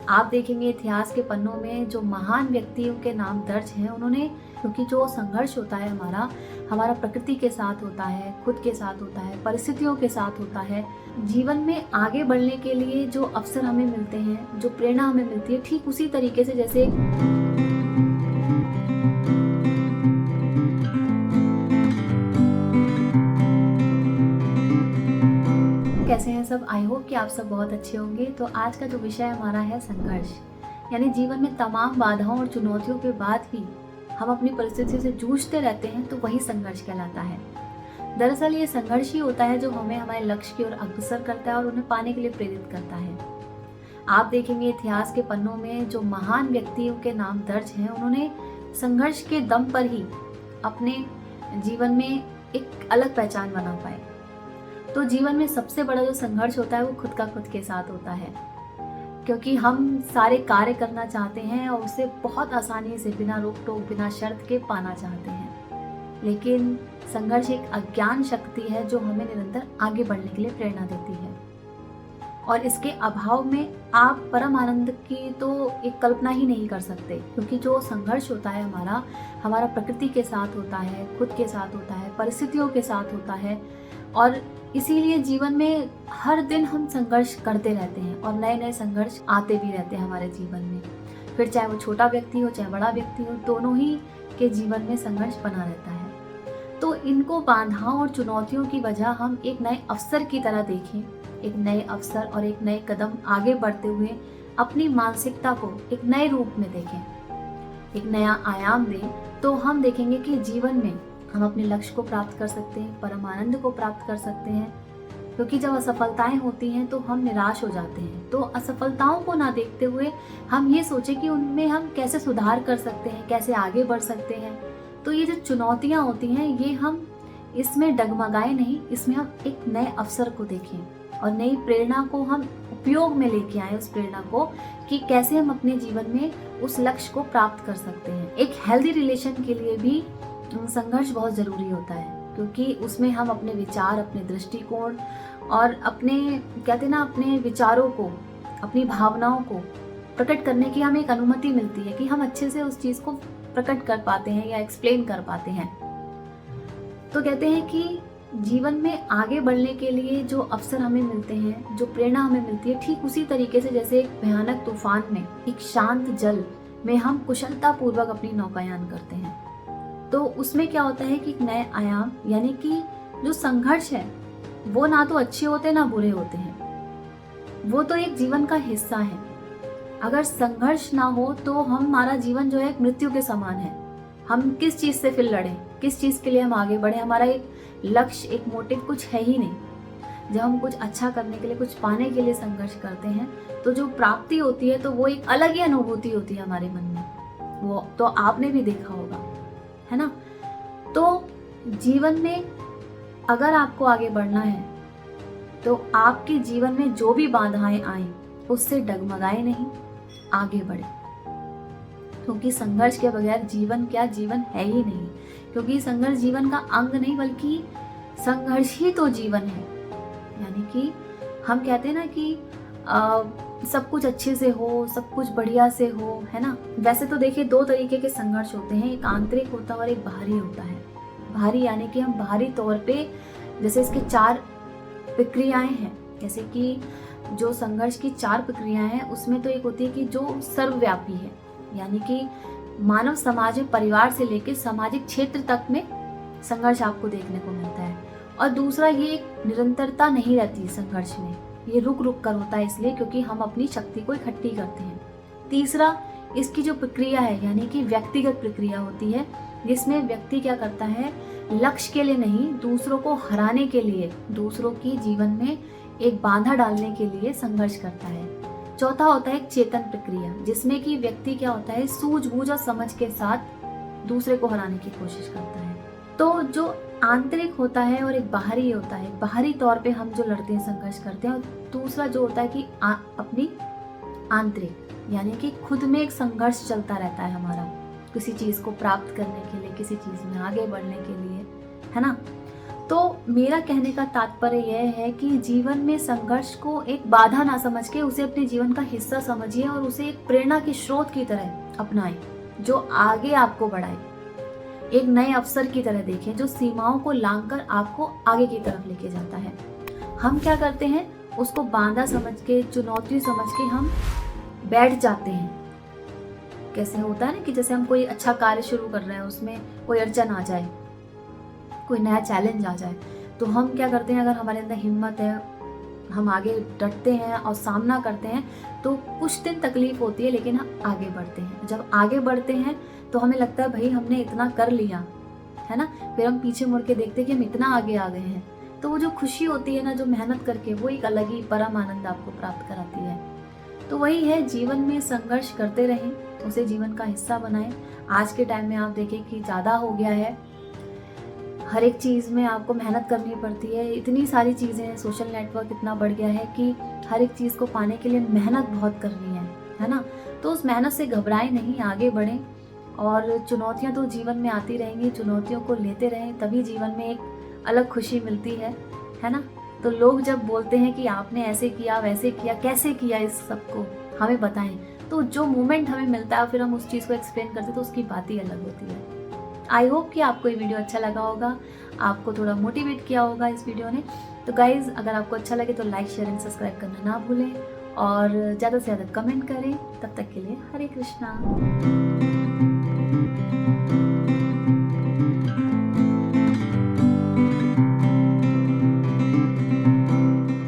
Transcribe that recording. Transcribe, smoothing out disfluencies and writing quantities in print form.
आप देखेंगे इतिहास के पन्नों में जो महान व्यक्तियों के नाम दर्ज हैं, उन्होंने, क्योंकि जो संघर्ष होता है हमारा प्रकृति के साथ होता है, खुद के साथ होता है, परिस्थितियों के साथ होता है। जीवन में आगे बढ़ने के लिए जो अवसर हमें मिलते हैं, जो प्रेरणा हमें मिलती है, ठीक उसी तरीके से जैसे कैसे हैं सब। आई होप कि आप सब बहुत अच्छे होंगे। तो आज का जो विषय हमारा है संघर्ष, यानी जीवन में तमाम बाधाओं और चुनौतियों के बाद भी हम अपनी परिस्थितियों से जूझते रहते हैं, तो वही संघर्ष कहलाता है। दरअसल ये संघर्ष ही होता है जो हमें हमारे लक्ष्य की ओर अग्रसर करता है और उन्हें पाने के लिए प्रेरित करता है। आप देखेंगे इतिहास के पन्नों में जो महान व्यक्तियों के नाम दर्ज हैं, उन्होंने संघर्ष के दम पर ही अपने जीवन में एक अलग पहचान बना पाए। तो जीवन में सबसे बड़ा जो संघर्ष होता है वो खुद के साथ होता है, क्योंकि हम सारे कार्य करना चाहते हैं और उसे बहुत आसानी से बिना रोक टोक बिना शर्त के पाना चाहते हैं। लेकिन संघर्ष एक अज्ञान शक्ति है जो हमें निरंतर आगे बढ़ने के लिए प्रेरणा देती है, और इसके अभाव में आप परम आनंद की तो एक कल्पना ही नहीं कर सकते। क्योंकि जो संघर्ष होता है हमारा प्रकृति के साथ होता है, खुद के साथ होता है, परिस्थितियों के साथ होता है, और इसीलिए जीवन में हर दिन हम संघर्ष करते रहते हैं और नए नए संघर्ष आते भी रहते हैं हमारे जीवन में। फिर चाहे वो छोटा व्यक्ति हो चाहे बड़ा व्यक्ति हो, दोनों ही के जीवन में संघर्ष बना रहता है। तो इनको बाधाओं और चुनौतियों की वजह हम एक नए अवसर की तरह देखें, एक नए अवसर और एक नए कदम आगे बढ़ते हुए अपनी मानसिकता को एक नए रूप में देखें, एक नया आयाम दें, तो हम देखेंगे कि जीवन में हम अपने लक्ष्य को प्राप्त कर सकते हैं, परम आनंद को प्राप्त कर सकते हैं। क्योंकि जब असफलताएं होती हैं तो हम निराश हो जाते हैं, तो असफलताओं को ना देखते हुए हम ये सोचें कि उनमें हम कैसे सुधार कर सकते हैं, कैसे आगे बढ़ सकते हैं। तो ये जो चुनौतियां होती हैं, ये हम इसमें डगमगाए नहीं, इसमें हम एक नए अवसर को देखें और नई प्रेरणा को हम उपयोग में लेके आए, उस प्रेरणा को कि कैसे हम अपने जीवन में उस लक्ष्य को प्राप्त कर सकते हैं। एक हेल्दी रिलेशन के लिए भी संघर्ष बहुत ज़रूरी होता है, क्योंकि उसमें हम अपने विचार, अपने दृष्टिकोण और अपने कहते हैं ना, अपने विचारों को, अपनी भावनाओं को प्रकट करने की हमें एक अनुमति मिलती है कि हम अच्छे से उस चीज़ को प्रकट कर पाते हैं या एक्सप्लेन कर पाते हैं। तो कहते हैं कि जीवन में आगे बढ़ने के लिए जो अवसर हमें मिलते हैं, जो प्रेरणा हमें मिलती है, ठीक उसी तरीके से जैसे एक भयानक तूफान में एक शांत जल में हम कुशलता पूर्वक अपनी नौकायान करते हैं। तो उसमें क्या होता है कि एक नए आयाम, यानी कि जो संघर्ष है वो ना तो अच्छे होते ना बुरे होते हैं, वो तो एक जीवन का हिस्सा है। अगर संघर्ष ना हो तो हमारा जीवन जो है एक मृत्यु के समान है। हम किस चीज़ से फिर लड़ें, किस चीज़ के लिए हम आगे बढ़े, हमारा एक लक्ष्य, एक मोटिव कुछ है ही नहीं। जब हम कुछ अच्छा करने के लिए, कुछ पाने के लिए संघर्ष करते हैं, तो जो प्राप्ति होती है तो वो एक अलग ही अनुभूति होती है हमारे मन में। वो तो आपने भी देखा होगा, है ना। तो जीवन में अगर आपको आगे बढ़ना है तो आपके जीवन में जो भी बाधाएं आए उससे डगमगाए नहीं, आगे बढ़े। क्योंकि संघर्ष के बगैर जीवन क्या, जीवन है ही नहीं। क्योंकि संघर्ष जीवन का अंग नहीं, बल्कि संघर्ष ही तो जीवन है। यानी कि हम कहते हैं ना कि सब कुछ अच्छे से हो, सब कुछ बढ़िया से हो, है ना। वैसे तो देखिए दो तरीके के संघर्ष होते हैं, एक आंतरिक होता है और एक बाहरी होता है। बाहरी यानी कि हम बाहरी तौर पे, जैसे इसके 4 प्रक्रियाएं हैं, जैसे कि जो संघर्ष की 4 प्रक्रियाएं हैं उसमें तो एक होती है कि जो सर्वव्यापी है, यानी कि मानव समाज में परिवार से लेकर सामाजिक क्षेत्र तक में संघर्ष आपको देखने को मिलता है। और दूसरा, ये एक निरंतरता नहीं रहती संघर्ष में, ये रुक रुक कर होता है, इसलिए क्योंकि हम अपनी शक्ति को इकट्ठी करते हैं। तीसरा, इसकी जो प्रक्रिया है यानी कि व्यक्तिगत प्रक्रिया होती है, जिसमें व्यक्ति क्या करता है, लक्ष्य के लिए नहीं, दूसरों को हराने के लिए, दूसरों की जीवन में एक बाधा डालने के लिए संघर्ष करता है। चौथा होता है एक चेतन प्रक्रिया, जिसमें कि व्यक्ति क्या होता है, सूझबूझ और समझ के साथ दूसरे को हराने की कोशिश करता है। तो जो आंतरिक होता है और एक बाहरी होता है, बाहरी तौर पे हम जो लड़ते हैं, संघर्ष करते हैं। और दूसरा जो होता है कि अपनी आंतरिक, यानी कि खुद में एक संघर्ष चलता रहता है हमारा, किसी चीज़ को प्राप्त करने के लिए, किसी चीज़ में आगे बढ़ने के लिए, है ना। तो मेरा कहने का तात्पर्य यह है कि जीवन में संघर्ष को एक बाधा ना समझ के उसे अपने जीवन का हिस्सा समझिए और उसे एक प्रेरणा के स्रोत की तरह अपनाएं, जो आगे आपको बढ़ाए। एक नए अवसर की तरह देखें जो सीमाओं को लांघकर आपको आगे की तरफ लेके जाता है। हम क्या करते हैं, उसको बांधा समझ के, चुनौती समझ के हम बैठ जाते हैं। कैसे होता है ना कि जैसे हम कोई अच्छा कार्य शुरू कर रहे हैं, उसमें कोई अड़चन आ जाए, कोई नया चैलेंज आ जाए, तो हम क्या करते हैं, अगर हमारे अंदर हिम्मत है, हम आगे डटते हैं और सामना करते हैं, तो कुछ दिन तकलीफ होती है लेकिन हम आगे बढ़ते हैं। जब आगे बढ़ते हैं तो हमें लगता है भाई हमने इतना कर लिया है ना, फिर हम पीछे मुड़ के देखते हैं कि हम इतना आगे आ गए हैं। तो वो जो खुशी होती है ना, जो मेहनत करके, वो एक अलग ही परम आनंद आपको प्राप्त कराती है। तो वही है, जीवन में संघर्ष करते रहें, उसे जीवन का हिस्सा बनाएं। आज के टाइम में आप देखें कि ज़्यादा हो गया है, हर एक चीज़ में आपको मेहनत करनी पड़ती है। इतनी सारी चीज़ें हैं, सोशल नेटवर्क इतना बढ़ गया है कि हर एक चीज़ को पाने के लिए मेहनत बहुत करनी है ना। तो उस मेहनत से घबराएं नहीं, आगे बढ़ें। और चुनौतियां तो जीवन में आती रहेंगी, चुनौतियों को लेते रहें, तभी जीवन में एक अलग खुशी मिलती है ना। तो लोग जब बोलते हैं कि आपने ऐसे किया, वैसे किया, कैसे किया, इस सबको हमें बताएं, तो जो मोमेंट हमें मिलता है फिर हम उस चीज़ को एक्सप्लेन करते तो उसकी बात ही अलग होती है। आई होप कि आपको ये वीडियो अच्छा लगा होगा, आपको थोड़ा मोटिवेट किया होगा इस वीडियो ने। तो गाइज़, अगर आपको अच्छा लगे तो लाइक, शेयर एंड सब्सक्राइब करना ना भूलें और ज़्यादा से ज़्यादा कमेंट करें। तब तक के लिए हरे कृष्णा।